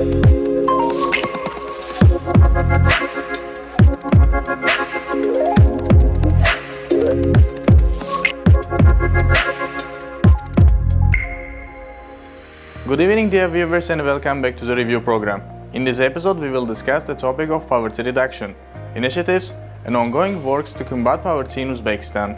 Good evening, dear viewers, and welcome back to the review program. In this episode, we will discuss the topic of poverty reduction, initiatives, and ongoing works to combat poverty in Uzbekistan.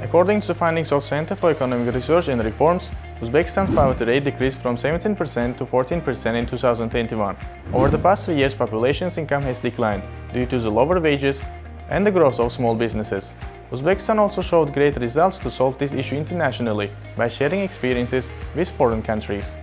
According to the findings of Center for Economic Research and Reforms, Uzbekistan's poverty rate decreased from 17% to 14% in 2021. Over the past 3 years, population's income has declined due to the lower wages and the growth of small businesses. Uzbekistan also showed great results to solve this issue internationally by sharing experiences with foreign countries.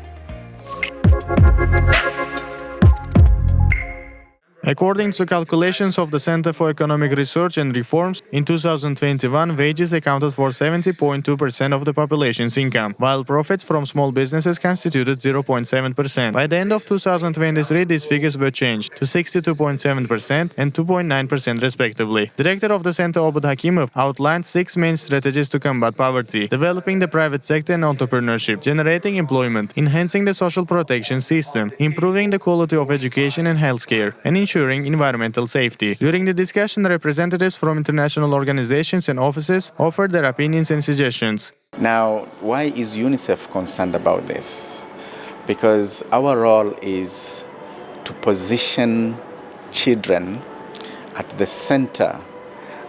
According to calculations of the Center for Economic Research and Reforms, in 2021, wages accounted for 70.2% of the population's income, while profits from small businesses constituted 0.7%. By the end of 2023, these figures were changed to 62.7% and 2.9% respectively. Director of the Center, Obid Hakimov, outlined 6 main strategies to combat poverty: developing the private sector and entrepreneurship, generating employment, enhancing the social protection system, improving the quality of education and healthcare, and ensuring environmental safety. During the discussion, representatives from international organizations and offices offered their opinions and suggestions. Now, why is UNICEF concerned about this? Because our role is to position children at the center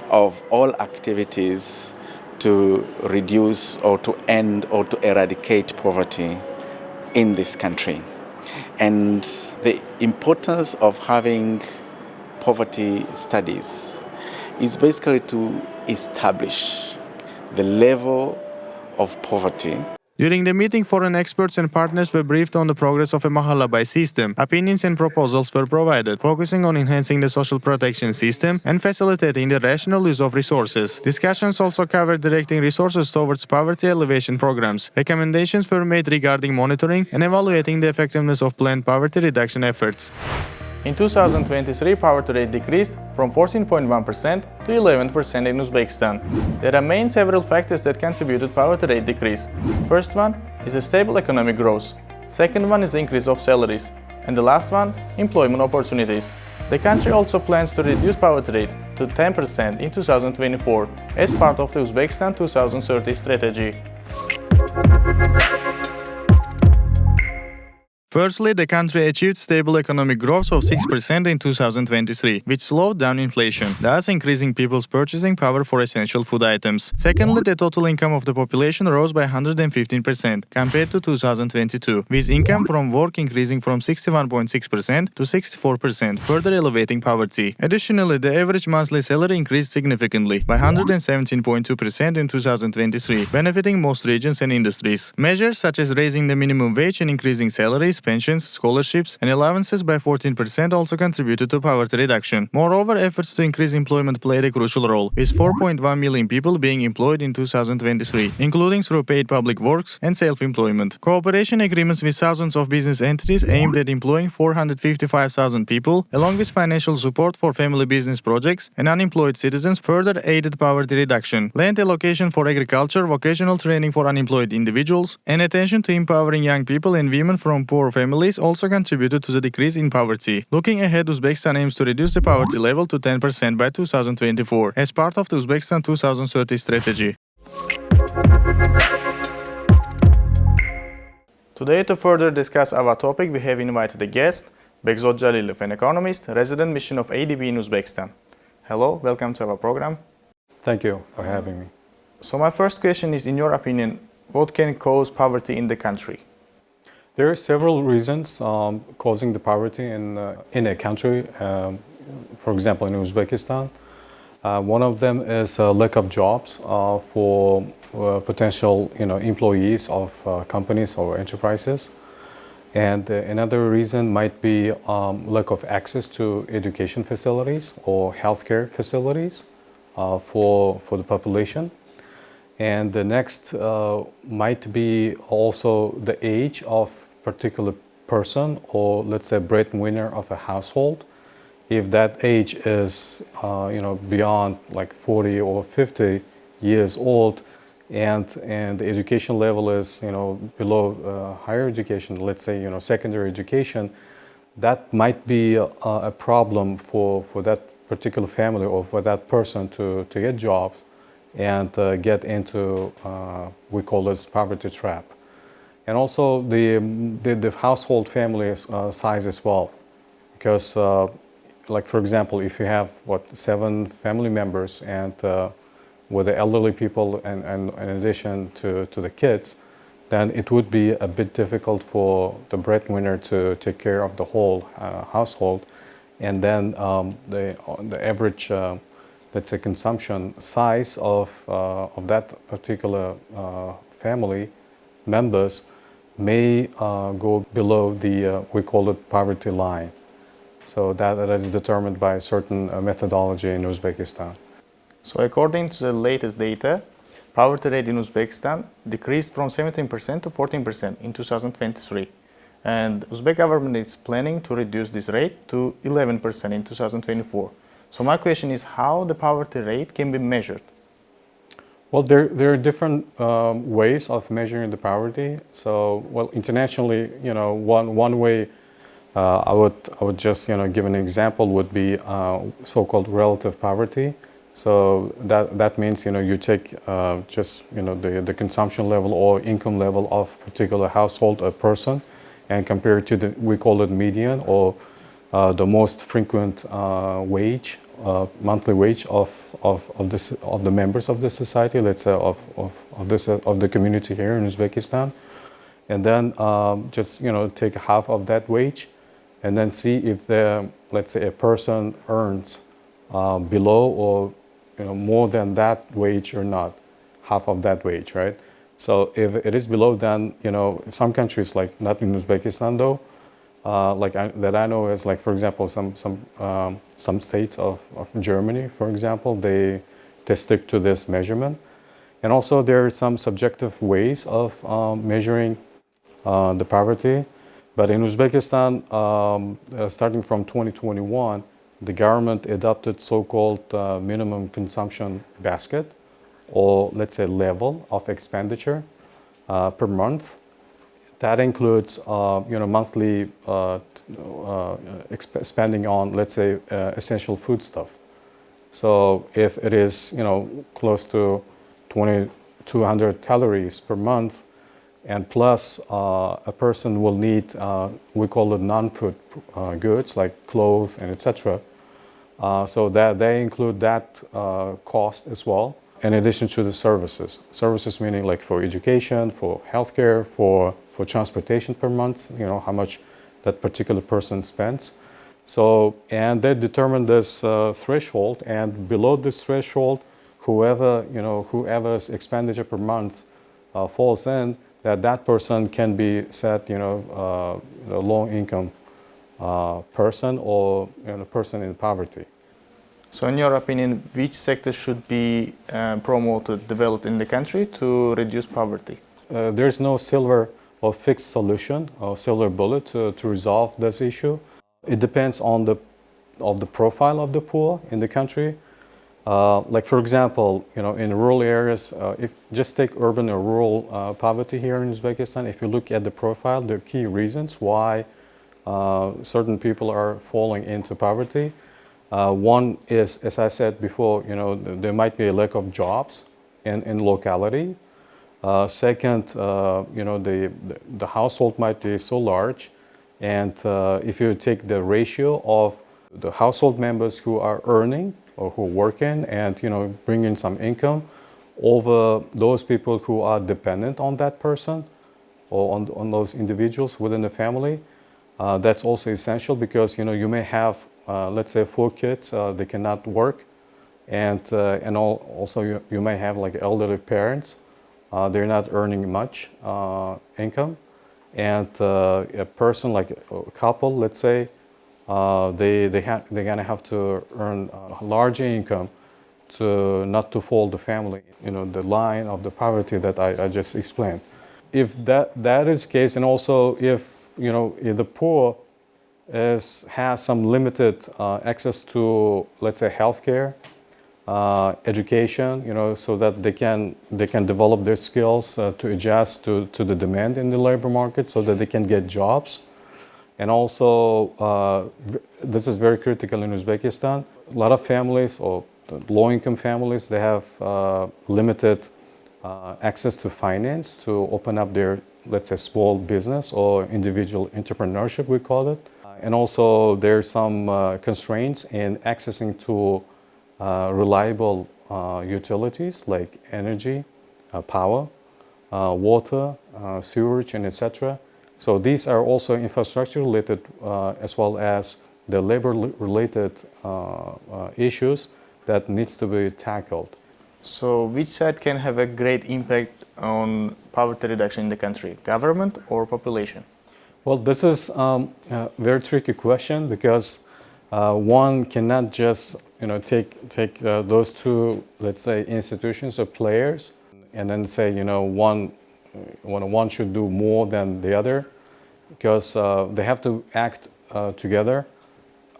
of all activities to reduce or to end or to eradicate poverty in this country. And the importance of having poverty studies is basically to establish the level of poverty. During the meeting, foreign experts and partners were briefed on the progress of a Mahalla system. Opinions and proposals were provided, focusing on enhancing the social protection system and facilitating the rational use of resources. Discussions also covered directing resources towards poverty alleviation programs. Recommendations were made regarding monitoring and evaluating the effectiveness of planned poverty reduction efforts. In 2023, poverty rate decreased from 14.1% to 11% in Uzbekistan. There remain several factors that contributed poverty rate decrease. First one is a stable economic growth. Second one is the increase of salaries. And the last one, employment opportunities. The country also plans to reduce poverty rate to 10% in 2024 as part of the Uzbekistan 2030 strategy. Firstly, the country achieved stable economic growth of 6% in 2023, which slowed down inflation, thus increasing people's purchasing power for essential food items. Secondly, the total income of the population rose by 115% compared to 2022, with income from work increasing from 61.6% to 64%, further elevating poverty. Additionally, the average monthly salary increased significantly by 117.2% in 2023, benefiting most regions and industries. Measures such as raising the minimum wage and increasing salaries, pensions, scholarships, and allowances by 14% also contributed to poverty reduction. Moreover, efforts to increase employment played a crucial role, with 4.1 million people being employed in 2023, including through paid public works and self-employment. Cooperation agreements with thousands of business entities aimed at employing 455,000 people, along with financial support for family business projects and unemployed citizens, further aided poverty reduction. Land allocation for agriculture, vocational training for unemployed individuals, and attention to empowering young people and women from poor families also contributed to the decrease in poverty. Looking ahead, Uzbekistan aims to reduce the poverty level to 10% by 2024 as part of the Uzbekistan 2030 strategy. Today, to further discuss our topic, we have invited a guest, Begzod Jalilov, an economist, resident mission of ADB in Uzbekistan. Hello, welcome to our program. Thank you for having me. So my first question is, in your opinion, what can cause poverty in the country? There are several reasons causing the poverty in a country. For example, in Uzbekistan, one of them is lack of jobs for potential, employees of companies or enterprises, and another reason might be lack of access to education facilities or healthcare facilities for the population. And the next might be also the age of particular person, or let's say breadwinner of a household. If that age is beyond like 40 or 50 years old, and the education level is below higher education, let's say secondary education, that might be a problem for that particular family or for that person to get jobs and get into we call this poverty trap. And also the household family size as well, because like for example, if you have 7 family members and with the elderly people and in addition to the kids, then it would be a bit difficult for the breadwinner to take care of the whole household. And then the average, let's say, consumption size of that particular family members may go below the, we call it poverty line. So that is determined by a certain methodology in Uzbekistan. So according to the latest data, poverty rate in Uzbekistan decreased from 17% to 14% in 2023. And Uzbek government is planning to reduce this rate to 11% in 2024. So my question is how the poverty rate can be measured? Well, there are different ways of measuring the poverty. So, well, internationally, one way I would just give an example would be so-called relative poverty. So that means you take just the consumption level or income level of a particular household or person, and compare it to we call it median or the most frequent wage, monthly wage of the members of the society, let's say of the community here in Uzbekistan, and then just take half of that wage, and then see if let's say a person earns below or more than that wage or not, half of that wage, right? So if it is below, then some countries, like not in Uzbekistan though, that I know is, like for example some states of Germany, for example, they stick to this measurement. And also there are some subjective ways of measuring the poverty. But in Uzbekistan, starting from 2021, the government adopted so-called minimum consumption basket, or let's say level of expenditure per month. That includes monthly spending on, let's say, essential food stuff. So if it is close to 2,200 calories per month, and plus a person will need, we call it non-food goods like clothes and etc. So that they include that cost as well, in addition to the services. Services meaning like for education, for healthcare, for transportation per month, how much that particular person spends. So, and they determine this threshold, and below this threshold, whoever's expenditure per month falls in, that person can be set, a low income person or person in poverty. So in your opinion, which sector should be promoted, developed in the country to reduce poverty? There's no silver or fixed solution or silver bullet to resolve this issue. It depends on the profile of the poor in the country. Like for example, in rural areas, if just take urban or rural poverty here in Uzbekistan, if you look at the profile, the key reasons why certain people are falling into poverty. One is, as I said before, there might be a lack of jobs in locality. Second, the household might be so large, and if you take the ratio of the household members who are earning or who are working and bring in some income over those people who are dependent on that person or on those individuals within the family, that's also essential, because you may have let's say 4 kids, they cannot work, and also you may have like elderly parents, they're not earning much income, and a person like a couple, let's say, they're gonna have to earn a large income not to fall the family, the line of the poverty that I just explained. If that is the case, and also if the poor has some limited access to, let's say, healthcare, education, so that they can develop their skills to adjust to the demand in the labor market, so that they can get jobs. And also, this is very critical in Uzbekistan. A lot of families or low-income families, they have limited access to finance to open up their, let's say, small business or individual entrepreneurship, we call it. And also, there's some constraints in accessing to reliable utilities like energy, power, water, sewage, and etc. So these are also infrastructure related as well as the labor related issues that needs to be tackled. So which side can have a great impact on poverty reduction in the country, government or population? Well, this is a very tricky question because one cannot just take those two, let's say, institutions or players and then say one should do more than the other, because they have to act together.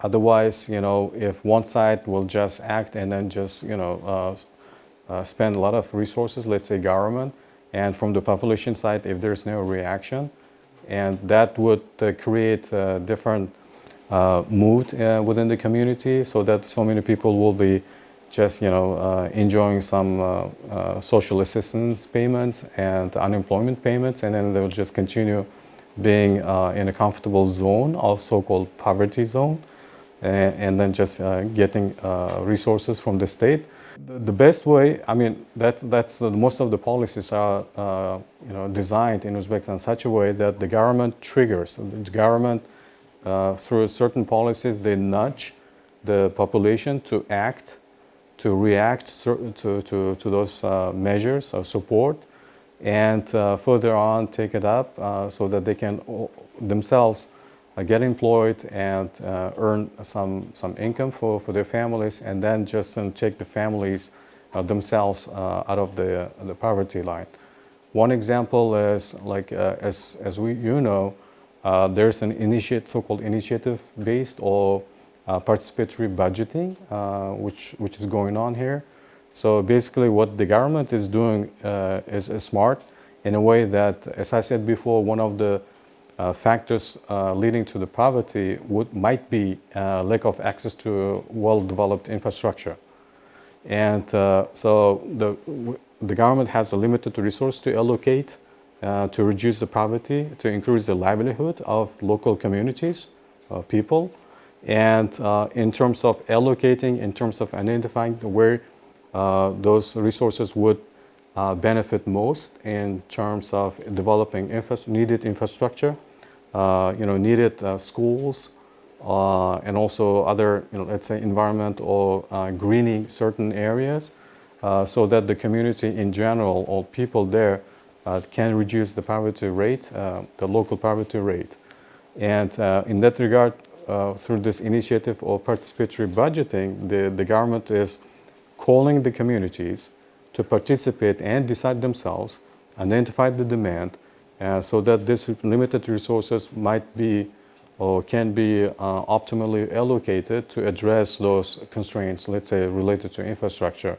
Otherwise, if one side will just act and then just spend a lot of resources, let's say government, and from the population side, if there's no reaction, and that would create a different mood within the community, so that so many people will be just enjoying some social assistance payments and unemployment payments, and then they'll just continue being in a comfortable zone of so-called poverty zone, and then just getting resources from the state. The best way, that's most of the policies are designed in Uzbekistan in such a way that the government triggers. The government, through certain policies, they nudge the population to act, to react to those measures of support, and further on take it up so that they can themselves get employed and earn some income for their families, and then just take the families themselves out of the poverty line. One example is like as there's an initiative, so-called initiative-based or participatory budgeting, which is going on here. So basically, what the government is doing is smart in a way that, as I said before, one of the factors leading to the poverty might be lack of access to well-developed infrastructure. And so the government has a limited resource to allocate to reduce the poverty, to increase the livelihood of local communities, people. And in terms of allocating, in terms of identifying where those resources would benefit most in terms of developing needed infrastructure, needed schools, and also other, let's say, environment or greening certain areas, so that the community in general or people there can reduce the poverty rate, the local poverty rate. And in that regard, through this initiative or participatory budgeting, the government is calling the communities to participate and decide themselves, identify the demand, so that these limited resources might be or can be optimally allocated to address those constraints, let's say, related to infrastructure.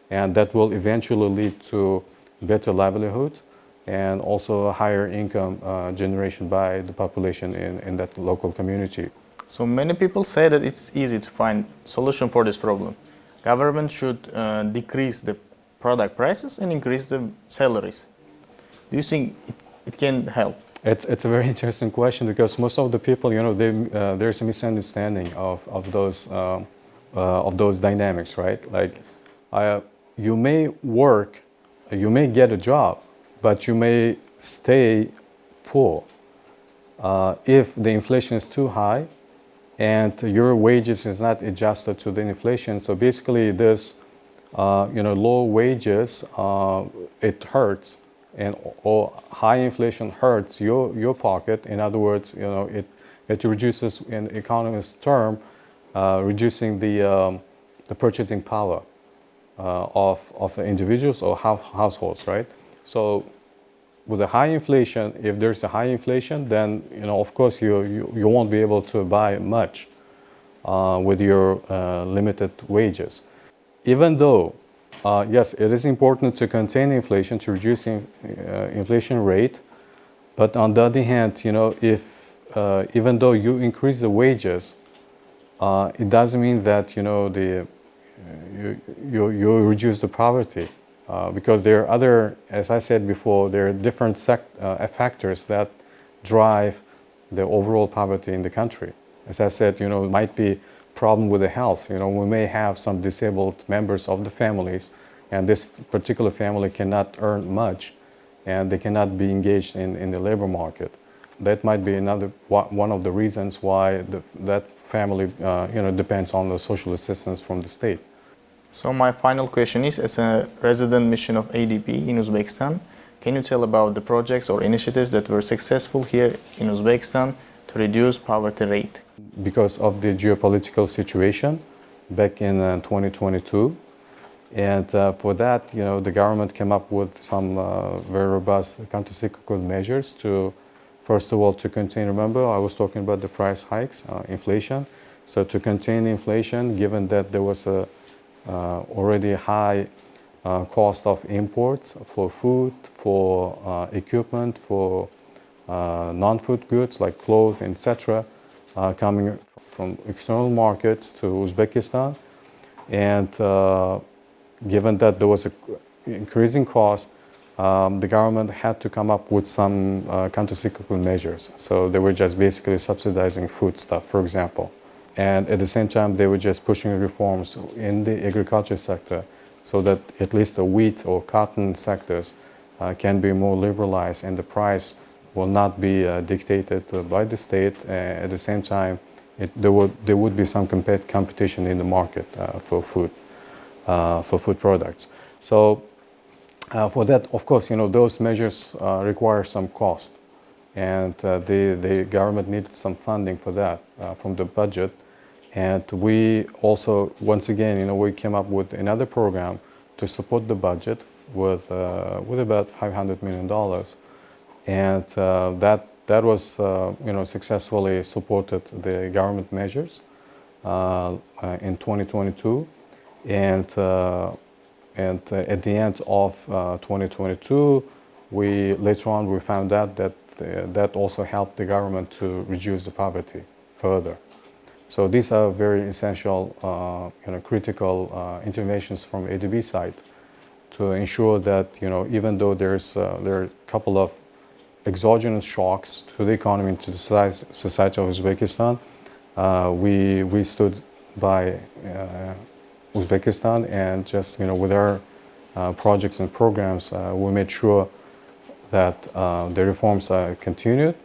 And that will eventually lead to better livelihood and also a higher income generation by the population in that local community. So many people say that it's easy to find solution for this problem. Government should decrease the product prices and increase the salaries. Do you think it can help? It's a very interesting question, because most of the people, there's a misunderstanding of those dynamics, right? Like, you may work, you may get a job, but you may stay poor if the inflation is too high and your wages is not adjusted to the inflation. So basically, this low wages, it hurts, or high inflation hurts your pocket. In other words, it reduces, in economist term, reducing the purchasing power of individuals or households, right? So with a high inflation, if there's a high inflation, then of course you won't be able to buy much with your limited wages. even though, yes, it is important to contain inflation, to reduce inflation rate, but on the other hand, if even though you increase the wages, it doesn't mean that you reduce the poverty, because there are other, as I said before, there are different factors that drive the overall poverty in the country. As I said, it might be problem with the health. We may have some disabled members of the families, and this particular family cannot earn much, and they cannot be engaged in the labor market. That might be one of the reasons why that family depends on the social assistance from the state. So my final question is, as a resident mission of ADB in Uzbekistan, can you tell about the projects or initiatives that were successful here in Uzbekistan to reduce poverty rate? Because of the geopolitical situation back in 2022, and for that, the government came up with some very robust counter-cyclical measures to, first of all, to contain, remember, I was talking about the price hikes, inflation. So to contain inflation, given that there was a already high cost of imports for food, for equipment, for non-food goods like clothes, etc., coming from external markets to Uzbekistan. And given that there was an increasing cost, the government had to come up with some counter-cyclical measures. So they were just basically subsidizing food stuff, for example. And at the same time, they were just pushing reforms in the agriculture sector so that at least the wheat or cotton sectors can be more liberalized, and the price will not be dictated by the state. At the same time, there would be some competition in the market for food products. So for that, of course, those measures require some cost. And the government needed some funding for that from the budget. And we also, once again, we came up with another program to support the budget with about $500 million. And that was, successfully supported the government measures in 2022. And at the end of 2022, later on we found out that that also helped the government to reduce the poverty further. So these are very essential, critical interventions from ADB side to ensure that, even though there are a couple of exogenous shocks to the economy and to the society of Uzbekistan, we stood by Uzbekistan, and just with our projects and programs, we made sure that the reforms are continued,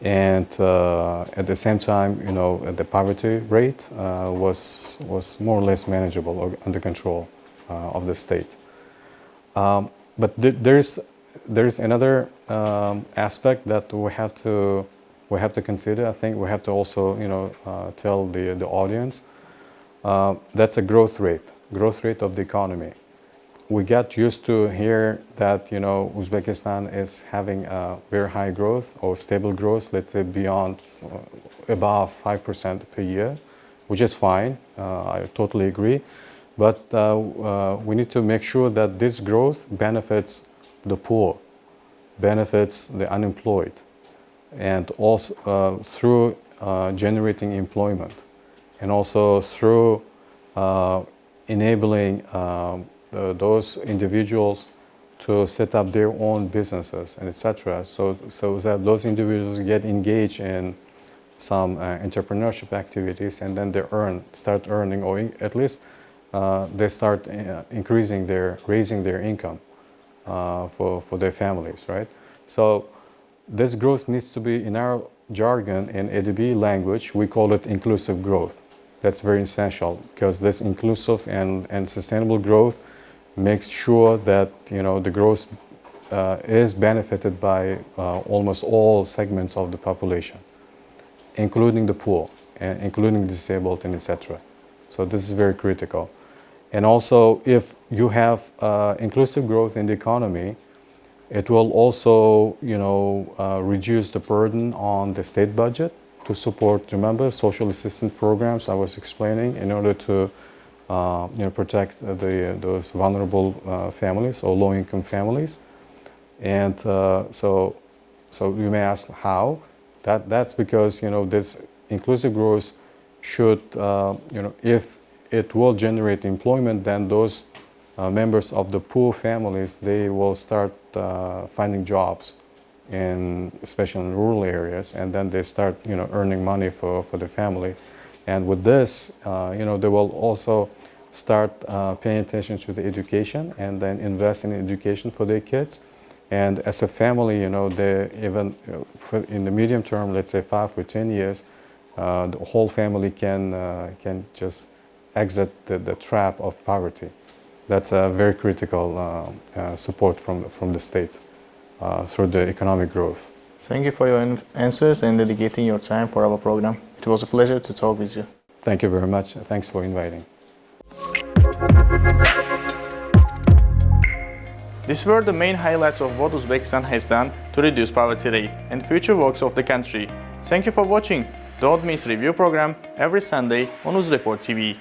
and at the same time, the poverty rate was more or less manageable or under control of the state. But there is another aspect that we have to consider. I think we have to also tell the audience. That's a growth rate of the economy. We got used to hear that Uzbekistan is having a very high growth or stable growth, let's say above 5% per year, which is fine. I totally agree. But we need to make sure that this growth benefits the poor, benefits the unemployed, and also through generating employment, and also through enabling those individuals to set up their own businesses and etc. So that those individuals get engaged in some entrepreneurship activities, and then they start earning, or at least they start raising their income for their families, right? So this growth needs to be, in our jargon, in ADB language, we call it inclusive growth. That's very essential, because this inclusive and sustainable growth makes sure that the growth is benefited by almost all segments of the population, including the poor, and including disabled, and etc. So this is very critical. And also, if you have inclusive growth in the economy, it will also reduce the burden on the state budget to support, remember, social assistance programs I was explaining, in order to protect those vulnerable families or low-income families. And so you may ask how. That's because this inclusive growth should if it will generate employment, then those members of the poor families, they will start finding jobs especially in rural areas, and then they start earning money for the family. And with this, they will also start paying attention to the education and then invest in education for their kids. And as a family, they even in the medium term, let's say 5 or 10 years, the whole family can just exit the trap of poverty. That's a very critical support from the state through the economic growth. Thank you for your answers and dedicating your time for our program. It was a pleasure to talk with you. Thank you very much. Thanks for inviting. These were the main highlights of what Uzbekistan has done to reduce poverty rate and future works of the country. Thank you for watching. Don't miss review program every Sunday on UzReport TV.